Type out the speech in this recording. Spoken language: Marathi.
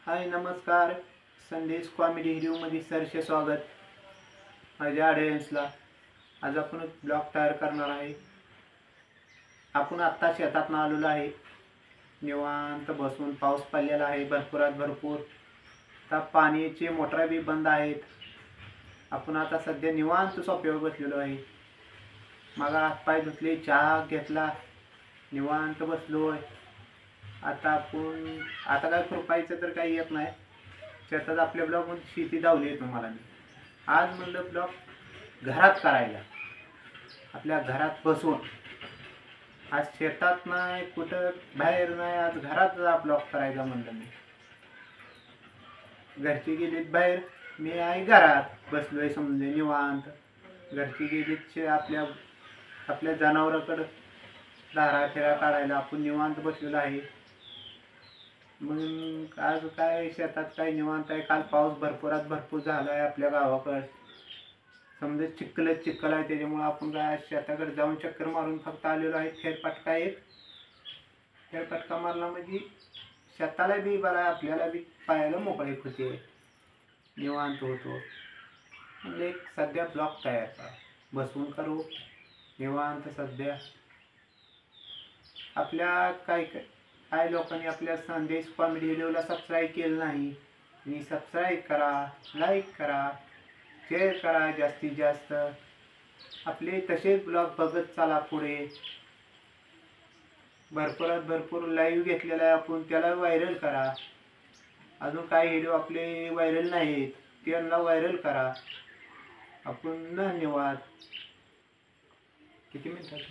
हाय नमस्कार. संदेश कॉमेडी मध्ये सरसे स्वागत. माझ्या ऑडियन्सला आज आपण ब्लॉग तयार करणार आहे. आपण आत्ता शेतात आलेलो आहे. निवांत बसून पाऊस पडलेला आहे भरपुरात भरपूर. आता पाण्याचे मोटरा बी बंद आहेत. आपण आता सध्या निवांत सोफ्यावर बसलेलो आहे. मग हातपाय धुतले, चहा घेतला, निवांत बसलोय. आता काय खुरपायचं तर काही येत नाही. शेतात आपल्या ब्लॉगमध्ये शेती दावली आहे तुम्हाला मी. आज म्हणलं ब्लॉग घरात करायला, आपल्या घरात बसून. आज शेतात नाही, कुठं बाहेर नाही, आज घरात ब्लॉग करायचा म्हणलं मी. घरची गेलीत बाहेर, मी आहे घरात बसलोय समजे निवांत. घरची गेलीत आपल्या जनावराकडं धारा फेरा काढायला आपण निवांत बसलेलो आहे. मग आज काय शेतात काय निवांत आहे. काल पाऊस भरपूर झाला आहे आपल्या गावाकडे. समजा चिखल आहे, त्याच्यामुळे आपण काय शेताकडे जाऊन चक्कर मारून फक्त आलेलो आहे. फेरफटका मारला म्हणजे शेताला बी बरा, आपल्याला बी पायाला मोकळे होते, निवांत होतो. म्हणजे एक सध्या ब्लॉग तयार करा, बसून करू निवांत. सध्या आपल्या काय लोकांनी आपल्या संदेश कॉमेडी व्हिडिओला सबस्क्राईब केलं नाही, आणि सबस्क्राईब करा, लाईक करा, शेअर करा जास्तीत जास्त. आपले तसेच ब्लॉग बघत चला पुढे. भरपूर लाईव्ह घेतलेला आहे आपण, त्याला व्हायरल करा. अजून काही व्हिडिओ आपले व्हायरल नाहीत, त्यांना व्हायरल करा. आपण धन्यवाद. किती मिनिटात